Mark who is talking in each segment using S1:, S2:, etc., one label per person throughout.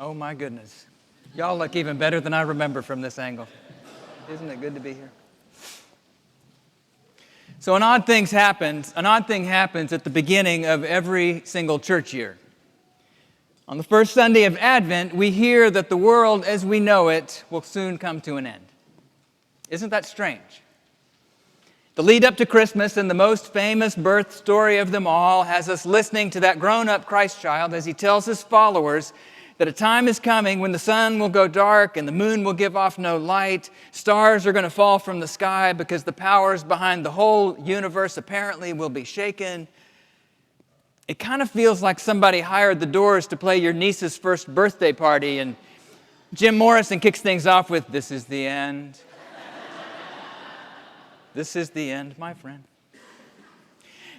S1: Oh my goodness. Y'all look even better than I remember from this angle. Isn't it good to be here? So an odd thing happens at the beginning of every single church year. On the first Sunday of Advent, we hear that the world as we know it will soon come to an end. Isn't that strange? The lead up to Christmas and the most famous birth story of them all has us listening to that grown-up Christ child as he tells his followers that a time is coming when the sun will go dark and the moon will give off no light. Stars are going to fall from the sky because the powers behind the whole universe apparently will be shaken. It kind of feels like somebody hired the Doors to play your niece's first birthday party, and Jim Morrison kicks things off with, "This is the end. This is the end, my friend."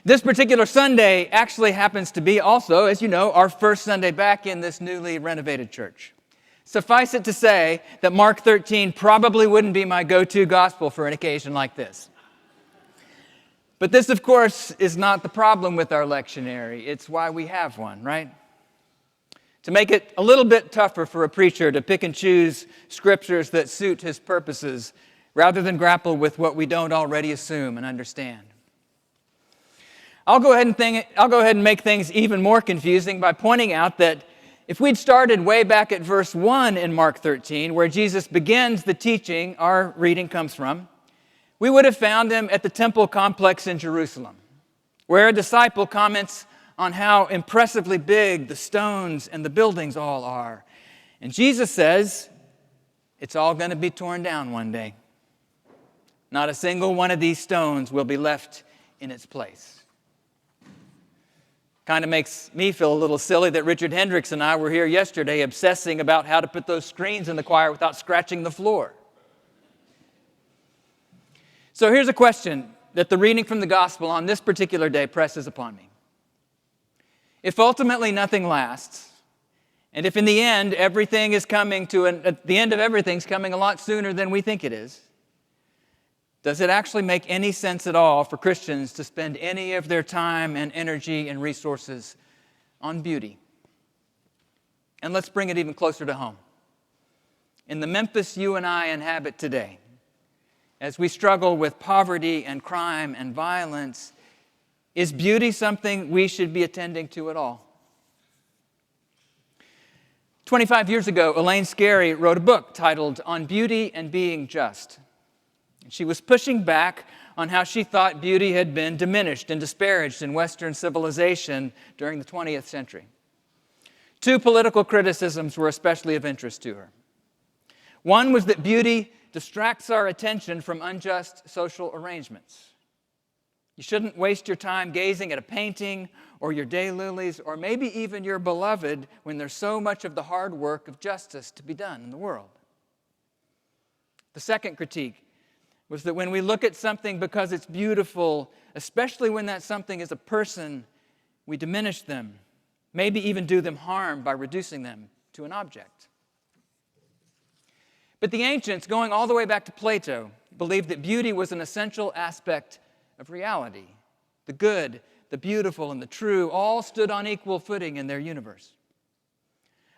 S1: This particular Sunday actually happens to be also, as you know, our first Sunday back in this newly renovated church. Suffice it to say that Mark 13 probably wouldn't be my go-to gospel for an occasion like this. But this, of course, is not the problem with our lectionary. It's why we have one, right? To make it a little bit tougher for a preacher to pick and choose scriptures that suit his purposes rather than grapple with what we don't already assume and understand. I'll go ahead and make things even more confusing by pointing out that if we'd started way back at verse 1 in Mark 13, where Jesus begins the teaching our reading comes from, we would have found him at the temple complex in Jerusalem, where a disciple comments on how impressively big the stones and the buildings all are. And Jesus says, it's all going to be torn down one day. Not a single one of these stones will be left in its place. Kind of makes me feel a little silly that Richard Hendricks and I were here yesterday obsessing about how to put those screens in the choir without scratching the floor. So here's a question that the reading from the gospel on this particular day presses upon me. If ultimately nothing lasts, and if in the end the end of everything's coming a lot sooner than we think it is, does it actually make any sense at all for Christians to spend any of their time and energy and resources on beauty? And let's bring it even closer to home. In the Memphis you and I inhabit today, as we struggle with poverty and crime and violence, is beauty something we should be attending to at all? 25 years ago, Elaine Scarry wrote a book titled On Beauty and Being Just. She was pushing back on how she thought beauty had been diminished and disparaged in Western civilization during the 20th century. Two political criticisms were especially of interest to her. One was that beauty distracts our attention from unjust social arrangements. You shouldn't waste your time gazing at a painting or your daylilies or maybe even your beloved when there's so much of the hard work of justice to be done in the world. The second critique was that when we look at something because it's beautiful, especially when that something is a person, we diminish them, maybe even do them harm by reducing them to an object. But the ancients, going all the way back to Plato, believed that beauty was an essential aspect of reality. The good, the beautiful, and the true all stood on equal footing in their universe.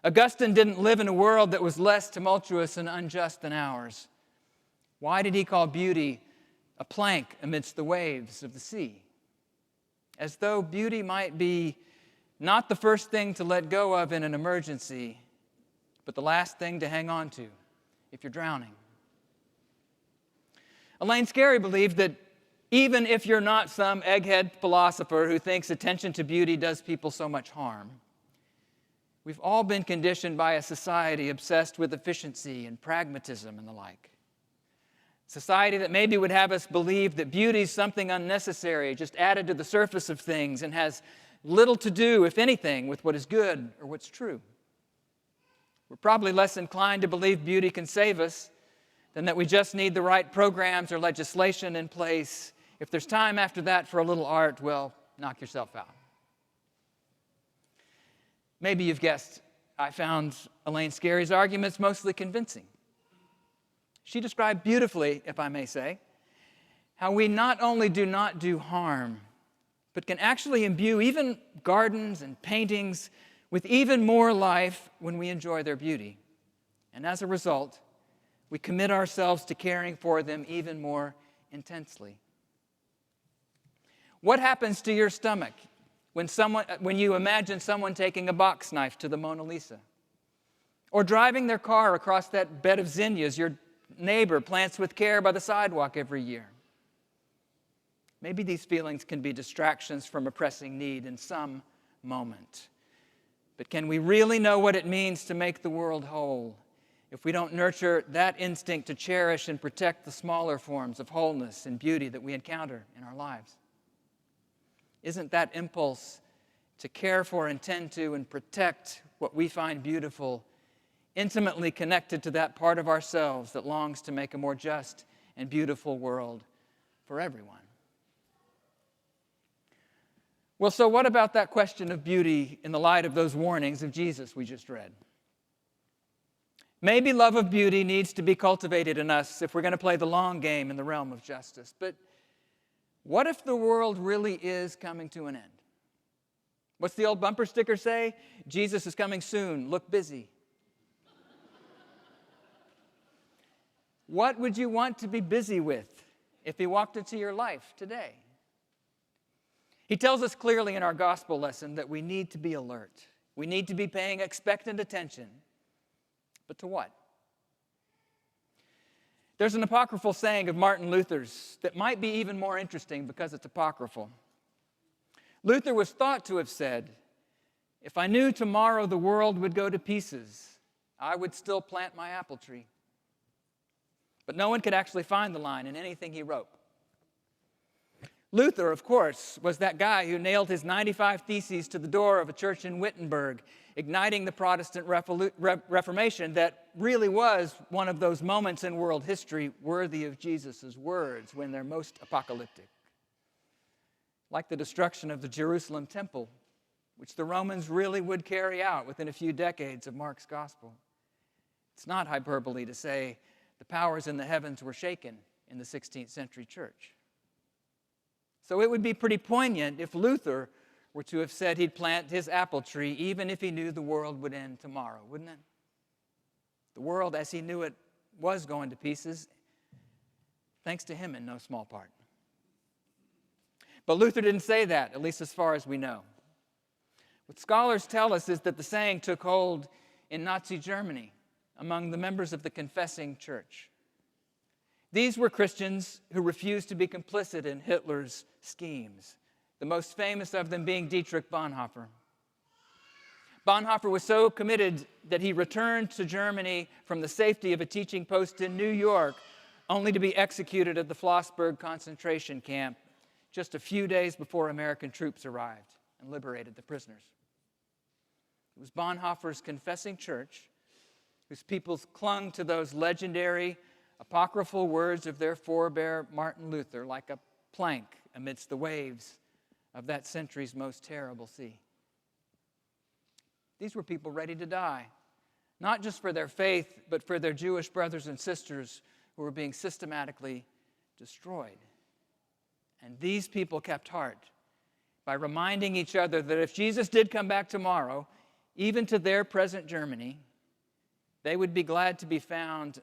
S1: Augustine didn't live in a world that was less tumultuous and unjust than ours. Why did he call beauty a plank amidst the waves of the sea? As though beauty might be not the first thing to let go of in an emergency, but the last thing to hang on to if you're drowning. Elaine Scarry believed that even if you're not some egghead philosopher who thinks attention to beauty does people so much harm, we've all been conditioned by a society obsessed with efficiency and pragmatism and the like. Society that maybe would have us believe that beauty is something unnecessary, just added to the surface of things, and has little to do, if anything, with what is good or what's true. We're probably less inclined to believe beauty can save us than that we just need the right programs or legislation in place. If there's time after that for a little art, well, knock yourself out. Maybe you've guessed, I found Elaine Scarry's arguments mostly convincing. She described beautifully, if I may say, how we not only do not do harm, but can actually imbue even gardens and paintings with even more life when we enjoy their beauty. And as a result, we commit ourselves to caring for them even more intensely. What happens to your stomach when you imagine someone taking a box knife to the Mona Lisa? Or driving their car across that bed of zinnias your neighbor plants with care by the sidewalk every year? Maybe these feelings can be distractions from a pressing need in some moment. But can we really know what it means to make the world whole if we don't nurture that instinct to cherish and protect the smaller forms of wholeness and beauty that we encounter in our lives? Isn't that impulse to care for and tend to and protect what we find beautiful intimately connected to that part of ourselves that longs to make a more just and beautiful world for everyone? Well, so what about that question of beauty in the light of those warnings of Jesus we just read? Maybe love of beauty needs to be cultivated in us if we're going to play the long game in the realm of justice. But what if the world really is coming to an end? What's the old bumper sticker say? Jesus is coming soon. Look busy. What would you want to be busy with if he walked into your life today? He tells us clearly in our gospel lesson that we need to be alert. We need to be paying expectant attention. But to what? There's an apocryphal saying of Martin Luther's that might be even more interesting because it's apocryphal. Luther was thought to have said, "If I knew tomorrow the world would go to pieces, I would still plant my apple tree." But no one could actually find the line in anything he wrote. Luther, of course, was that guy who nailed his 95 theses to the door of a church in Wittenberg, igniting the Protestant Reformation that really was one of those moments in world history worthy of Jesus' words when they're most apocalyptic. Like the destruction of the Jerusalem temple, which the Romans really would carry out within a few decades of Mark's gospel. It's not hyperbole to say the powers in the heavens were shaken in the 16th century church. So it would be pretty poignant if Luther were to have said he'd plant his apple tree even if he knew the world would end tomorrow, wouldn't it? The world as he knew it was going to pieces, thanks to him in no small part. But Luther didn't say that, at least as far as we know. What scholars tell us is that the saying took hold in Nazi Germany among the members of the confessing church. These were Christians who refused to be complicit in Hitler's schemes, the most famous of them being Dietrich Bonhoeffer. Bonhoeffer was so committed that he returned to Germany from the safety of a teaching post in New York, only to be executed at the Flossburg concentration camp just a few days before American troops arrived and liberated the prisoners. It was Bonhoeffer's confessing church whose peoples clung to those legendary apocryphal words of their forebear Martin Luther like a plank amidst the waves of that century's most terrible sea. These were people ready to die, not just for their faith, but for their Jewish brothers and sisters who were being systematically destroyed. And these people kept heart by reminding each other that if Jesus did come back tomorrow, even to their present Germany, they would be glad to be found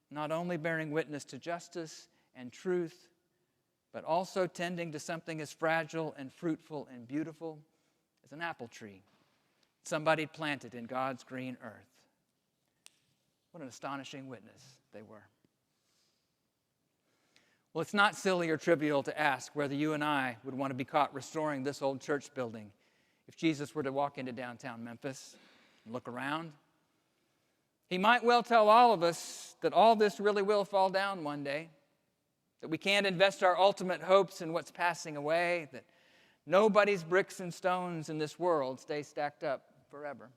S1: not only bearing witness to justice and truth, but also tending to something as fragile and fruitful and beautiful as an apple tree somebody planted in God's green earth. What an astonishing witness they were. Well, it's not silly or trivial to ask whether you and I would want to be caught restoring this old church building if Jesus were to walk into downtown Memphis and look around. He might well tell all of us that all this really will fall down one day, that we can't invest our ultimate hopes in what's passing away, that nobody's bricks and stones in this world stay stacked up forever.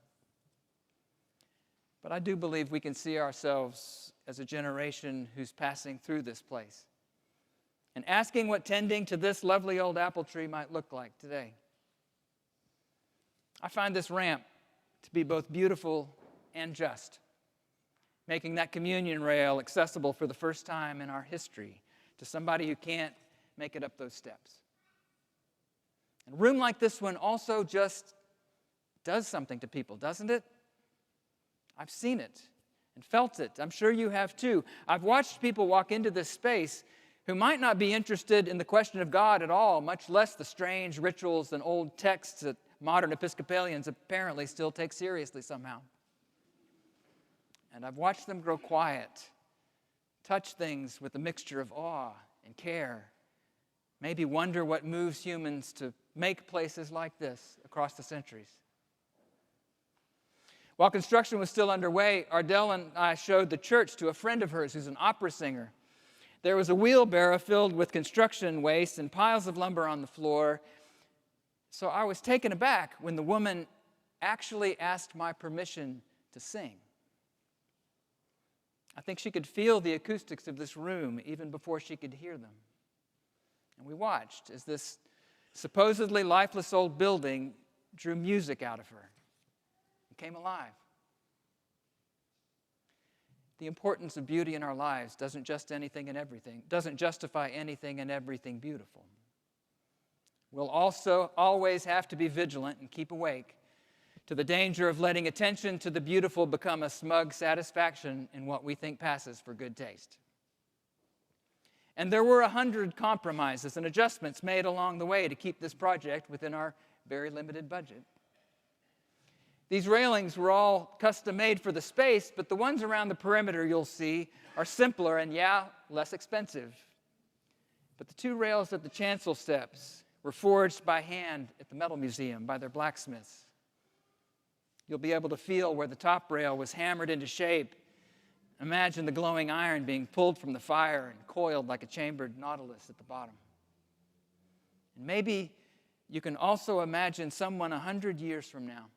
S1: But I do believe we can see ourselves as a generation who's passing through this place and asking what tending to this lovely old apple tree might look like today. I find this ramp to be both beautiful and just, making that communion rail accessible for the first time in our history to somebody who can't make it up those steps. And a room like this one also just does something to people, doesn't it? I've seen it and felt it. I'm sure you have too. I've watched people walk into this space who might not be interested in the question of God at all, much less the strange rituals and old texts that modern Episcopalians apparently still take seriously somehow. And I've watched them grow quiet, touch things with a mixture of awe and care, maybe wonder what moves humans to make places like this across the centuries. While construction was still underway, Ardell and I showed the church to a friend of hers who's an opera singer. There was a wheelbarrow filled with construction waste and piles of lumber on the floor. So I was taken aback when the woman actually asked my permission to sing. I think she could feel the acoustics of this room even before she could hear them. And we watched as this supposedly lifeless old building drew music out of her and came alive. The importance of beauty in our lives doesn't justify anything and everything beautiful. We'll also always have to be vigilant and keep awake to the danger of letting attention to the beautiful become a smug satisfaction in what we think passes for good taste. And there were 100 compromises and adjustments made along the way to keep this project within our very limited budget. These railings were all custom made for the space, but the ones around the perimeter you'll see are simpler and, less expensive. But the 2 rails at the chancel steps were forged by hand at the Metal Museum by their blacksmiths. You'll be able to feel where the top rail was hammered into shape. Imagine the glowing iron being pulled from the fire and coiled like a chambered nautilus at the bottom. And maybe you can also imagine someone 100 years from now,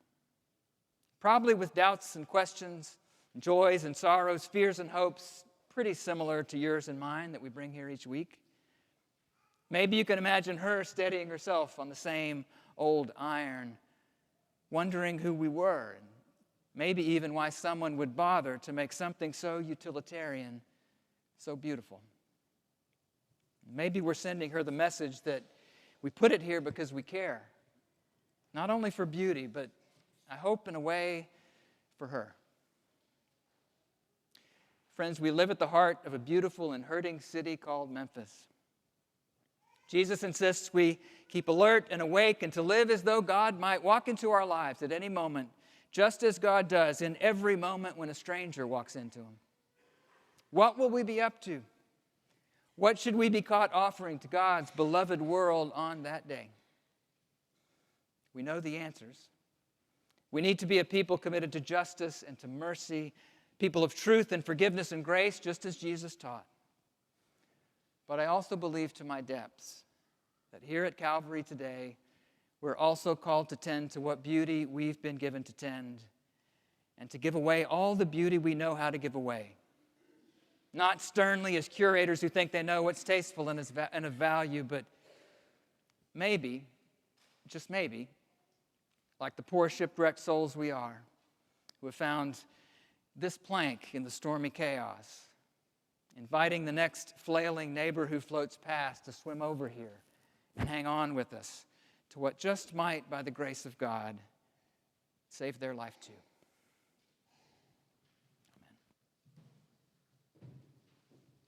S1: probably with doubts and questions, joys and sorrows, fears and hopes, pretty similar to yours and mine that we bring here each week. Maybe you can imagine her steadying herself on the same old iron, wondering who we were, and maybe even why someone would bother to make something so utilitarian, so beautiful. Maybe we're sending her the message that we put it here because we care, not only for beauty, but I hope in a way for her. Friends, we live at the heart of a beautiful and hurting city called Memphis. Jesus insists we keep alert and awake and to live as though God might walk into our lives at any moment, just as God does in every moment when a stranger walks into him. What will we be up to? What should we be caught offering to God's beloved world on that day? We know the answers. We need to be a people committed to justice and to mercy, people of truth and forgiveness and grace, just as Jesus taught. But I also believe to my depths that here at Calvary today, we're also called to tend to what beauty we've been given to tend and to give away all the beauty we know how to give away. Not sternly as curators who think they know what's tasteful and of value, but maybe, just maybe, like the poor shipwrecked souls we are, who have found this plank in the stormy chaos, inviting the next flailing neighbor who floats past to swim over here and hang on with us to what just might, by the grace of God, save their life too.